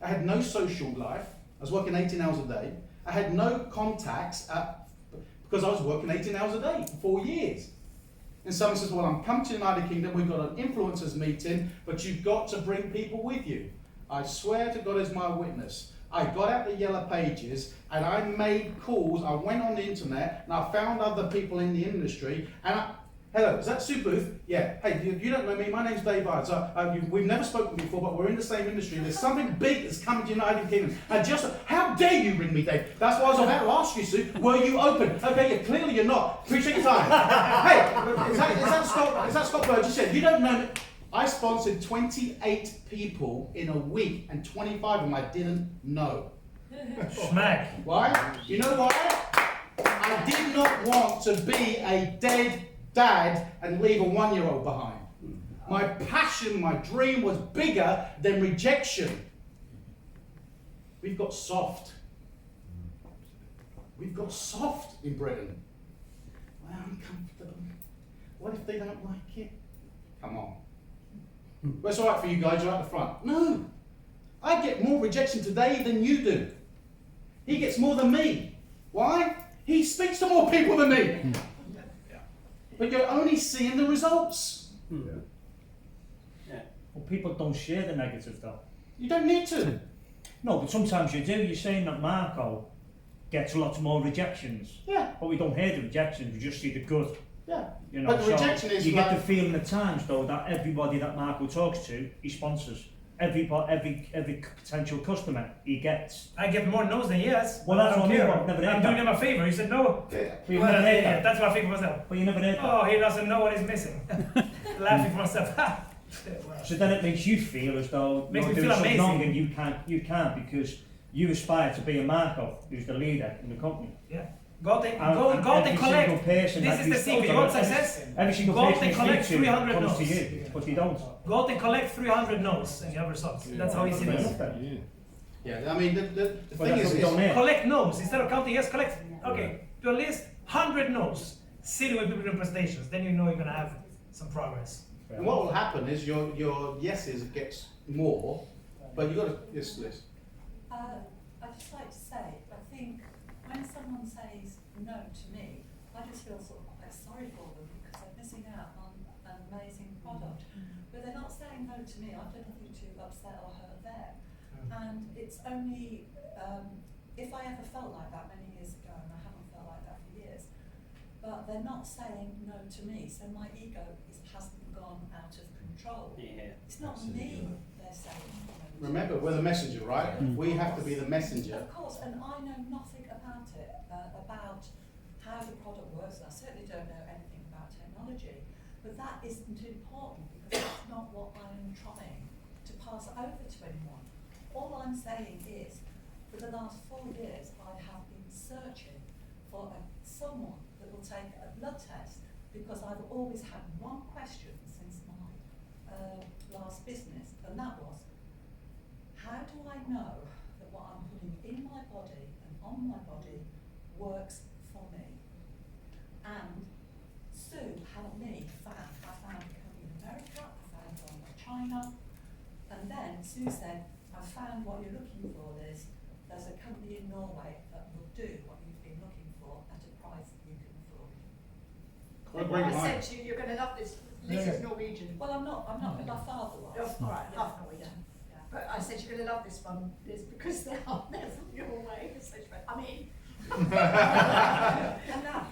I had no social life. I was working 18 hours a day. I had no contacts because I was working 18 hours a day for 4 years. And someone says, well, I'm coming to the United Kingdom, we've got an influencers meeting, but you've got to bring people with you. I swear to God as my witness, I got out the yellow pages and I made calls, I went on the internet and I found other people in the industry and hello, is that Sue Booth? Yeah, hey, you don't know me, my name's Dave Irons. We've never spoken before, but we're in the same industry. There's something big that's coming to the United Kingdom. And just, how dare you ring me, Dave? That's why I was about to ask you, Sue, were you open? Okay, clearly you're not. Appreciate your time. Hey, is that Scott Burgess said, you don't know me. I sponsored 28 people in a week and 25 of them I didn't know. Smack. Why? You know why? I did not want to be a dead dad and leave a 1-year-old behind. My passion, my dream was bigger than rejection. We've got soft. We've got soft in Britain. Well, I'm comfortable. What if they don't like it? Come on. Well, it's all right for you guys, you're at the front. No. I get more rejection today than you do. He gets more than me. Why? He speaks to more people than me. But you're only seeing the results. Well, people don't share the negative though. You don't need to. No, but sometimes you do. You're saying that Marco gets lots more rejections. Yeah. But we don't hear the rejections, we just see the good. Yeah. You know, But the rejection is you like, get the feeling at times though that everybody that Marco talks to, he sponsors. Every potential customer he gets. I get more no's than yes. Well, but that's I don't what I mean, care. I've never heard I'm that. doing him a favor. He said no. But you Well, never heard yeah, that. that's what I think of myself. But you never heard that. Oh, he doesn't know what he's missing. Laughing for myself. Wow. So then it makes you feel as though Makes you're me doing feel something amazing. wrong and you can't because you aspire to be a Marco who's the leader in the company. Yeah. Go And and every collect. single person This that is you the secret. speak You want to, success? Every single Go out person and you collect speak to 300 comes no's. to you, but you don't. Go out and collect 300 no's and you have results. That's how easy it is. yeah, I mean, the But thing that's is, what we don't hear. Collect no's instead of counting yes. Collect. Okay, do at least 100 no's. Sitting with people doing presentations, then you know you're gonna have some progress. and what will happen is your yeses gets more, but you got to, yes, Liz. I'd just like to say, I think when someone says no to me, I just feel sort of quite sorry for them because they're missing out on an amazing product. But they're not saying no to me, I've done nothing to upset or hurt them. And it's only, if I ever felt like that many years ago, and I haven't felt like that for years, but they're not saying no to me, so my ego hasn't gone out of control. Yeah. It's not me they're saying no to. Remember, we're the messenger, right? We have to be the messenger. Of course, and I know nothing about it, about how the product works, and I certainly don't know anything about technology, but that isn't important because that's not what I am trying to pass over to anyone. All I'm saying is, for the last 4 years, I have been searching for someone that will take a blood test because I've always had one question since my last business, and that was, how do I know that what I'm putting in my body and on my body works for me? And Sue helped me I found a company in America, I found one in China, and then Sue said, I found what you're looking for, there's a company in Norway that will do what you've been looking for at a price that you can afford. Well, great I line. said to you, you're going to love this. This is Norwegian. Well, I'm not, my father was. Oh, all right, half Norwegian. Yeah. But I said, you're going to love this one, Liz, because they're from your way. So she went, I mean,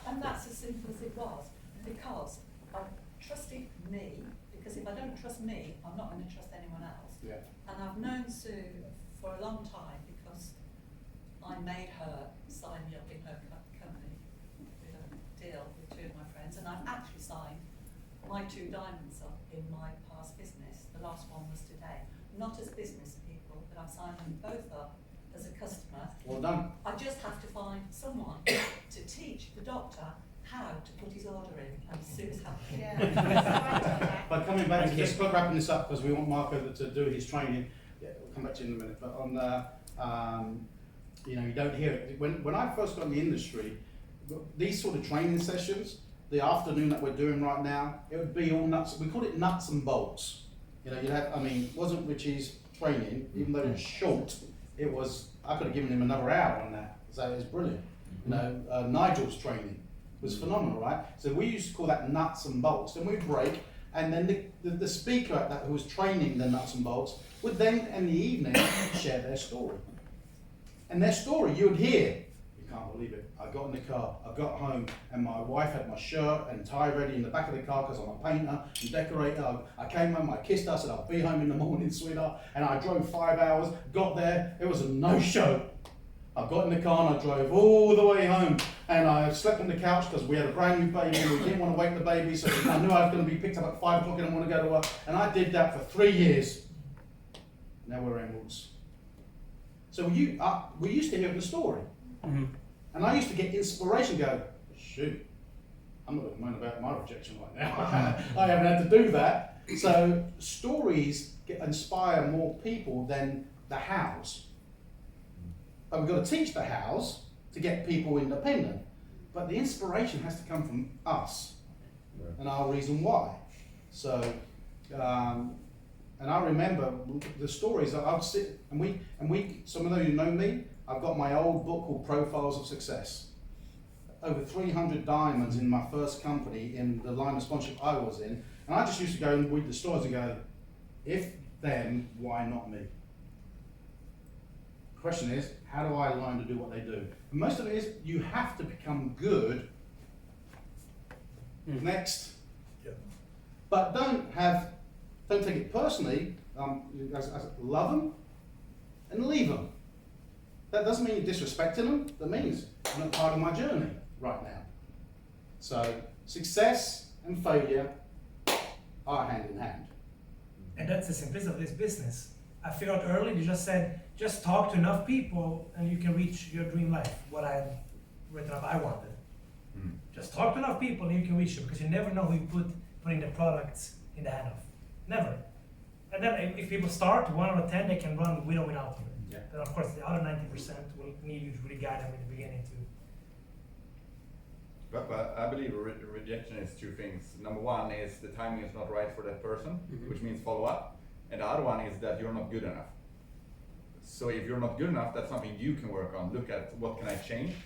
And that's as simple as it was, because I trusted me, because if I don't trust me, I'm not going to trust anyone else. Yeah. And I've known Sue for a long time because I made her sign me up in her company with a deal with two of my friends, and I've actually signed my 2 diamonds up in my past business. The last one was today. Not as business people, but I've signed them both up as a customer. Well done. I just have to find someone to teach the doctor how to put his order in, and Sue's happy. yeah. But coming back to Thank you. just wrapping this up because we want Marco to do his training. Yeah, we'll come back to you in a minute. But on the, you know, you don't hear it. When I first got in the industry, these sort of training sessions, the afternoon that we're doing right now, it would be all nuts. We called it nuts and bolts. You know, you'd have. I mean, it wasn't Richie's training, even though it was short. It was. I could have given him another hour on that. So it was brilliant. You know, Nigel's training was phenomenal, right? So we used to call that nuts and bolts. Then we'd break, and then the speaker at that who was training the nuts and bolts would then in the evening share their story. And their story you would hear. You can't believe it. I got in the car, I got home, and my wife had my shirt and tie ready in the back of the car because I'm a painter and decorator. I came home, I kissed her, said I'll be home in the morning, sweetheart. And I drove 5 hours, got there, it was a no-show. I got in the car and I drove all the way home, and I slept on the couch because we had a brand new baby and we didn't want to wake the baby, so I knew I was going to be picked up at 5 o'clock and I want to go to work. And I did that for 3 years. Now we're emeralds. So we used to hear the story. Mhm. And I used to get inspiration, go, shoot, I'm not going to moan about my rejection right now. I haven't had to do that. So stories inspire more people than the hows. But we've got to teach the hows to get people independent. But the inspiration has to come from us and our reason why. So, and I remember the stories that I'd sit, and we, some of those who know me, I've got my old book called Profiles of Success. Over 300 diamonds in my first company in the line of sponsorship I was in. And I just used to go and read the stories and go, if them, why not me? The question is, how do I learn to do what they do? And most of it is, you have to become good. Next. But don't take it personally, love them and leave them. That doesn't mean you're disrespecting them, that means you're not part of my journey right now. So success and failure are hand in hand. And that's the simplicity of this business. I figured out early, you just said, just talk to enough people and you can reach your dream life, what I had written up I wanted. Just talk to enough people and you can reach them, because you never know who you putting the products in the hand of. Never. And then if people start, 1 out of 10, they can run with or without you. Yeah. Then of course the other 90% will need you to really guide them in the beginning too. But I believe rejection is 2 things. Number 1 is the timing is not right for that person, which means follow up. And the other one is that you're not good enough. So if you're not good enough, that's something you can work on. Look at what can I change,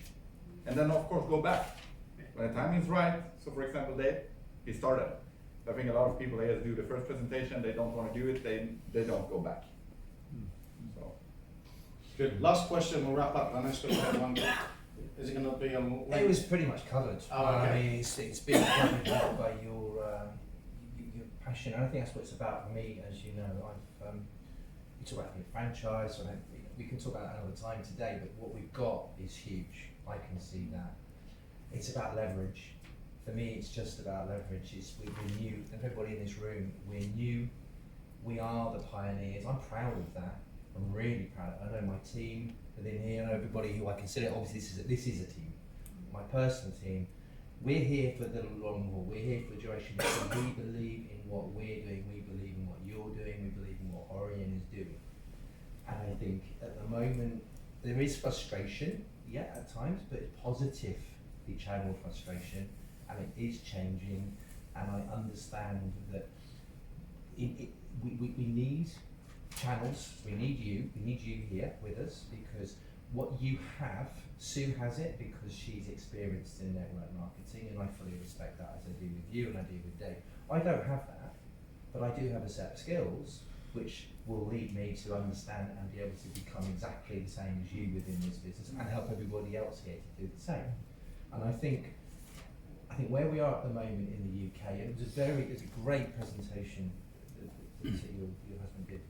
and then of course go back when the timing is right. So for example, Dave, he started. I think a lot of people, they just do the first presentation, they don't want to do it, they don't go back. So. Good. Last question, we'll wrap up. I know it's got to have one. Is it going to be a It was pretty much covered. Oh, okay. I mean, it's been covered by your passion, and I think that's what it's about for me. As you know, we talk about the franchise, and we can talk about that another time today. But what we've got is huge. I can see that. It's about leverage. For me, it's just about leverage. We're new. Everybody in this room, we're new. We are the pioneers. I'm proud of that. I'm really proud. I know my team within here. I know everybody who I consider. Obviously, this is a team. My personal team. We're here for the long haul. We're here for the duration. Because we believe in what we're doing. We believe in what you're doing. We believe in what Orion is doing. And I think at the moment there is frustration, yeah, at times, but it's positively channeled frustration, and it is changing. And I understand that we need channels. We need you here with us, because what you have, Sue has it because she's experienced in network marketing, and I fully respect that, as I do with you and I do with Dave. I don't have that, but I do have a set of skills which will lead me to understand and be able to become exactly the same as you within this business and help everybody else here to do the same. And I think where we are at the moment in the UK, and it was a great presentation that your husband did,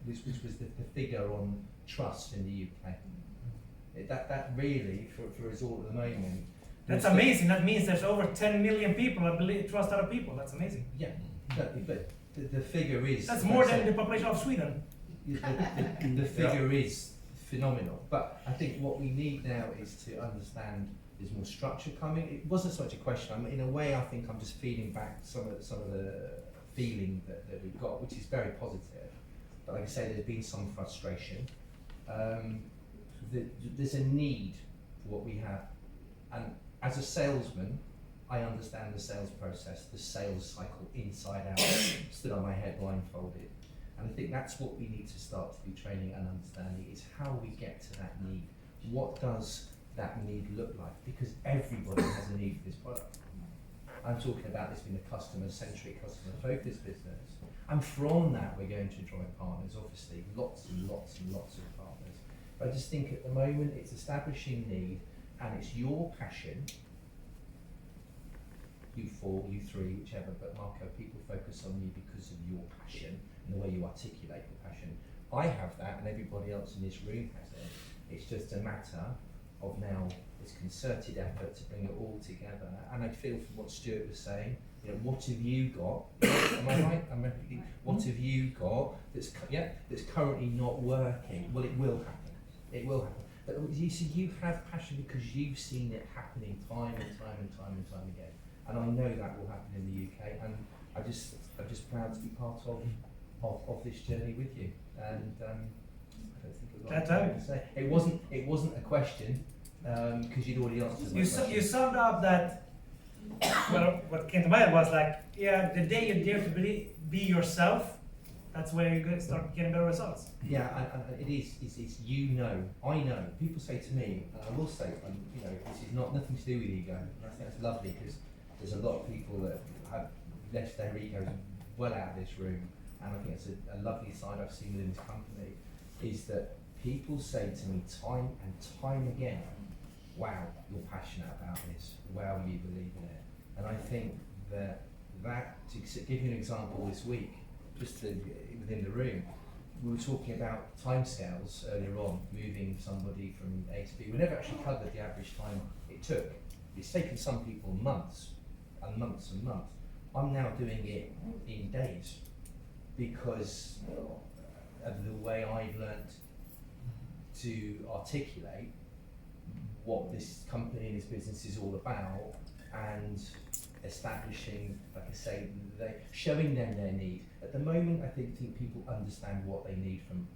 which was the figure on trust in the UK. That really, for us all at the moment. That's amazing. That means there's over 10 million people that trust other people. That's amazing. Yeah, but the figure is. That's more than the population of Sweden. The figure is phenomenal. But I think what we need now is to understand there's more structure coming. It wasn't so much a question. In a way, I think I'm just feeding back some of the feeling that we've got, which is very positive. But like I say, there's been some frustration. There's a need for what we have. And as a salesman, I understand the sales process, the sales cycle inside out, stood on my head blindfolded. And I think that's what we need to start to be training and understanding, is how we get to that need. What does that need look like? Because everybody has a need for this product. I'm talking about this being a customer-centric, customer-focused business. And from that, we're going to drive partners, obviously, lots and lots and lots of partners. But I just think at the moment, it's establishing need, and it's your passion, you four, you three, whichever, but Marco, people focus on you because of your passion and the way you articulate the passion. I have that, and everybody else in this room has it. It's just a matter of now this concerted effort to bring it all together. And I feel from what Stuart was saying, what have you got? Am I right? What have you got that's currently not working? Well, it will happen. It will happen. But you see, you have passion because you've seen it happening time and time again. And I know that will happen in the UK. And I'm just proud to be part of this journey with you. And I don't think I've got anything to say. It wasn't a question because you'd already answered my question. You summed up that. Well, what came to mind was like, yeah, the day you dare to be yourself, that's where you're going to start getting better results. Yeah, and it is. It's I know. People say to me, and I will say, this is nothing to do with ego. I think that's lovely because there's a lot of people that have left their egos well out of this room, and I think it's a lovely side I've seen within this company, is that people say to me time and time again, wow, you're passionate about this, wow, you believe in it. And I think that to give you an example this week, just within the room, we were talking about timescales earlier on, moving somebody from A to B. We never actually covered the average time it took. It's taken some people months and months and months. I'm now doing it in days because of the way I've learnt to articulate what this company and this business is all about, and establishing, like I say, showing them their need. At the moment, I think people understand what they need from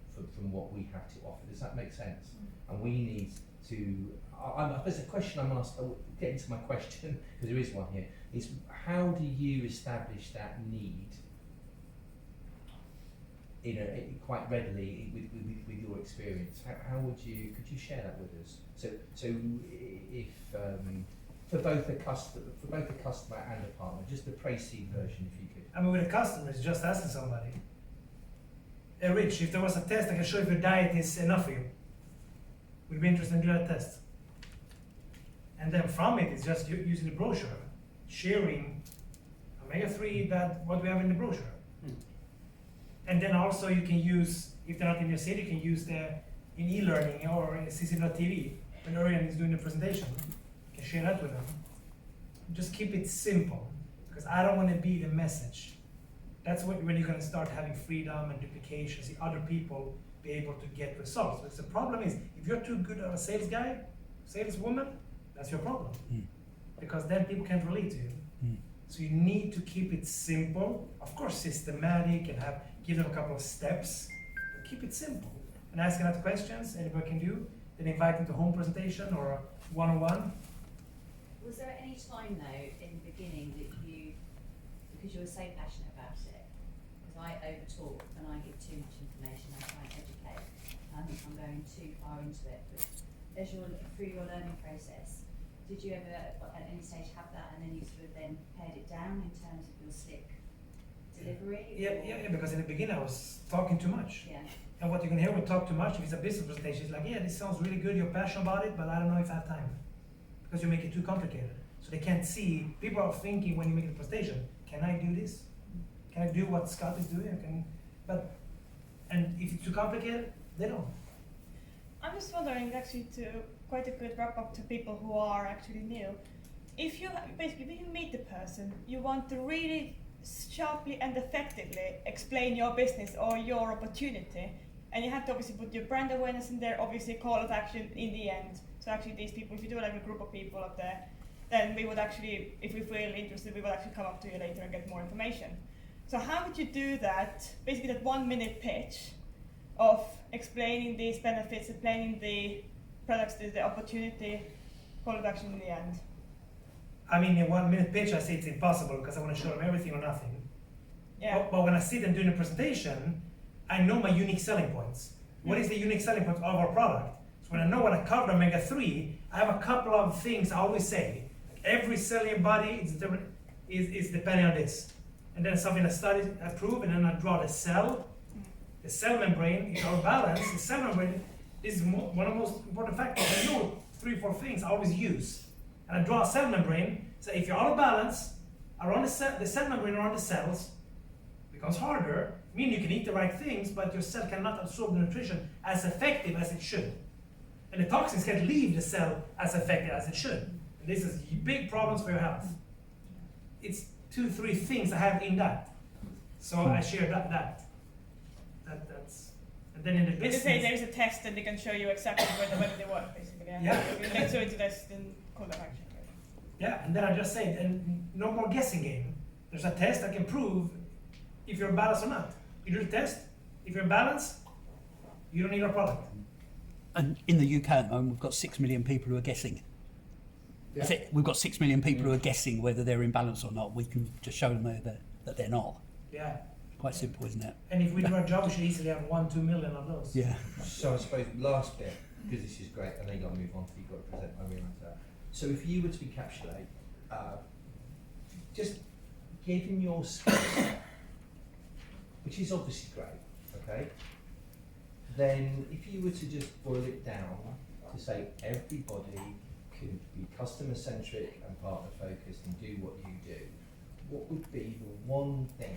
what we have to offer. Does that make sense? And we need to. There's a question I'm asked. I'll get into my question because there is one here. Is how do you establish that need? Quite readily with your experience. Could you share that with us? So if for both a customer and a partner, just the pre-seed version, if you could. I mean, with a customer, it's just asking somebody, hey Rich, if there was a test I can show if your diet is enough for you, would you be interested in doing that test? And then from it, it's just using the brochure, sharing omega-3, that what we have in the brochure. And then also you can use, if they're not in your city, you can use in e-learning or CC.TV when Orion is doing the presentation. You can share that with them. Just keep it simple, because I don't want to be the message. That's when you're going to start having freedom and duplication, see other people be able to get results. Because the problem is, if you're too good of a sales guy, saleswoman, that's your problem. Because then people can't relate to you. So you need to keep it simple, of course systematic, and give them a couple of steps, but keep it simple. And ask enough questions, anybody can do, then invite them to home presentation or one-on-one. Was there any time though, in the beginning, that because you were so passionate about it, because I overtalk and I give too much information, I try and educate, I think I'm going too far into it, but as you're through your learning process, did you ever at any stage have that, and then you sort of then pared it down in terms of your slick delivery? Yeah, because in the beginning I was talking too much. Yeah. And what you can hear with talk too much, if it's a business presentation, it's like, yeah, this sounds really good, you're passionate about it, but I don't know if I have time. Because you make it too complicated. So they can't see, people are thinking when you make a presentation, can I do this? Can I do what Scott is doing? And if it's too complicated, they don't. I'm just wondering, actually, to quite a good wrap up to people who are actually new. If you basically, when you meet the person, you want to really sharply and effectively explain your business or your opportunity, and you have to obviously put your brand awareness in there, obviously call of action in the end. So actually these people, if you do like a group of people up there, then we would actually, if we feel interested, we would actually come up to you later and get more information. So how would you do that, basically that 1 minute pitch of explaining these benefits, explaining the products, the opportunity, call of action in the end? I mean, in 1 minute pitch, I say it's impossible because I want to show them everything or nothing. Yeah. But when I sit and do the presentation, I know my unique selling points. What is the unique selling points of our product? So when I know what I covered omega-3, I have a couple of things I always say. Every cell in your body is depending on this. And then something that studies have proven, and then I draw the cell membrane, is our balance. The cell membrane is one of the most important factors. I know 3-4 things I always use. And I draw a cell membrane, so if you're out of balance, around the cell membrane around the cells becomes harder, meaning you can eat the right things, but your cell cannot absorb the nutrition as effective as it should. And the toxins can't leave the cell as effective as it should. And this is big problems for your health. It's 2-3 things I have in that. So I share that's and then in the They business. say there's a test and they can show you exactly whether they work, basically. Yeah. Let's show it to test and call of action. Yeah, and then I just say, and no more guessing game. There's a test that can prove if you're in balance or not. You do the test, if you're in balance, you don't need our product. And in the UK at the moment, we've got 6 million people who are guessing. Yeah. That's it. We've got 6 million people who are guessing whether they're in balance or not. We can just show them that they're not. Yeah. Quite simple, isn't it? And if we do our job, we should easily have 1-2 million of those. Yeah. So I suppose last bit, because this is great, I know you've got to move on, you've got to present, I realise that. So if you were to encapsulate, just given your skill set, which is obviously great, okay, then if you were to just boil it down to say everybody could be customer centric and partner focused and do what you do, what would be the one thing,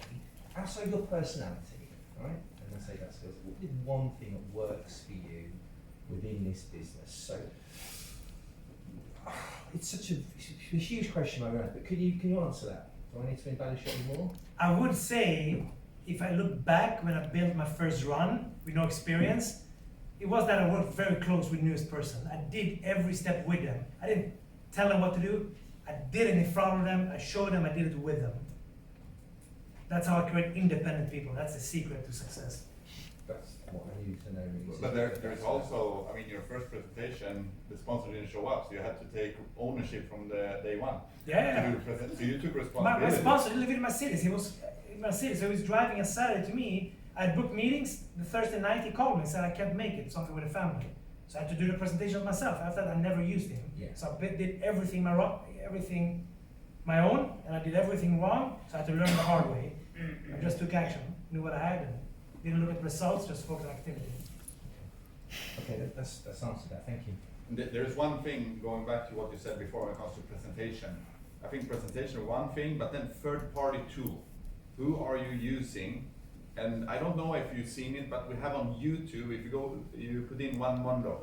outside your personality, right, and let's say that's skills, what would be the one thing that works for you within this business? So it's such a huge question, I realize, but can you answer that? Do I need to embellish it any more? I would say, if I look back when I built my first run with no experience, it was that I worked very close with the newest person. I did every step with them. I didn't tell them what to do. I did it in front of them. I showed them. I did it with them. That's how I create independent people. That's the secret to success. That's what I need to know. Really. But there's also, I mean, your first presentation, the sponsor didn't show up, so you had to take ownership from the day one. Yeah. So you took My responsibility. sponsor didn't live in Mercedes. He was in Mercedes, so he was driving a Saturday to me. I had booked meetings. The Thursday night he called me and said I can't make it, something with the family. So I had to do the presentation myself. After that, I never used him. Yeah. So I did everything my own, and I did everything wrong. So I had to learn the hard way. I just took action, knew what I had, and didn't look at results, just focused on activity. Okay, that's answered that. Thank you. There's one thing, going back to what you said before when it comes to presentation. I think presentation is one thing, but then third-party tool. Who are you using? And I don't know if you've seen it, but we have on YouTube, if you go, you put in OneMondo.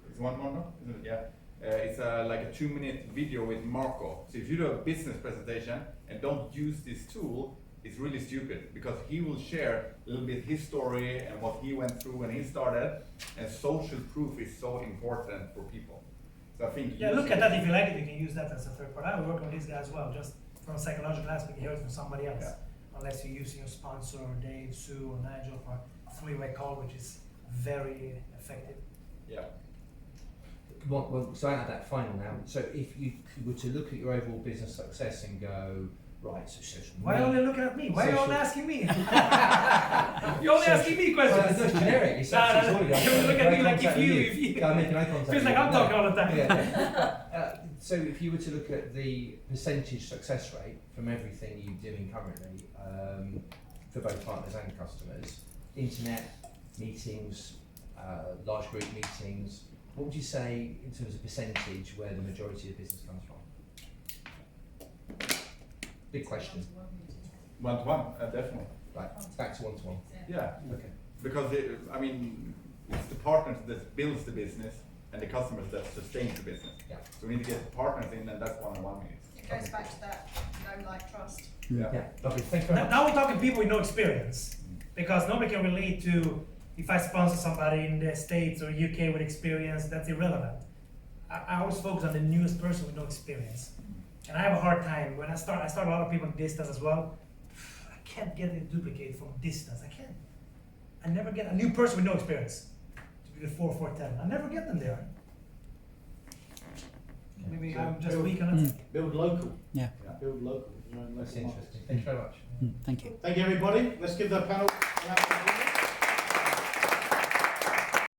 It's OneMondo? Isn't it? Yeah. It's like a 2-minute video with Marco. So if you do a business presentation and don't use this tool, it's really stupid, because he will share a little bit his story and what he went through when he started, and social proof is so important for people. So I think Yeah, look at that. If you like it, you can use that as a third part. I will work on this guy as well, just from a psychological aspect. You hear it from somebody else, Yeah. unless you're using your sponsor or Dave, Sue, or Nigel for a 3-way call, which is very effective. Yeah. Well, so I had that final now. So if you were to look at your overall business success and go, Right, so social Why media. only looking at me? Why are you all Social- asking me? You're only asking me Well, questions. that's generic. It's No, no, actually no. sorry, You I'm look at me making like eye contact if you- with if you- Yeah, I'm making eye contact. Feels with like you. I'm No. talking all the time. Yeah. So if you were to look at the percentage success rate from everything you're doing currently, for both partners and customers, internet, meetings, large group meetings, what would you say in terms of percentage where the majority of business comes from? Big question. One-to-one, definitely. Right, back to one-to-one. Yeah, Okay. because I mean, it's the partners that builds the business and the customers that sustains the business. Yeah. So we need to get the partners in, and that's one-on-one meetings. It goes back to that know, like, trust. Yeah. Yeah, lovely. Thank you very Now, much. now we're talking people with no experience, because nobody can relate to if I sponsor somebody in the States or UK with experience. That's irrelevant. I always focus on the newest person with no experience, and I have a hard time when I start a lot of people in distance as well. I can't get it duplicated from distance. I can't. I never get a new person with no experience to be the 4-4-10. I never get them there. Maybe I'm just weak on it. Build local. Yeah. Build local. Your own That's local interesting. Thank you very much. Thank you. market. Thank you, everybody. Let's give the panel a round of applause.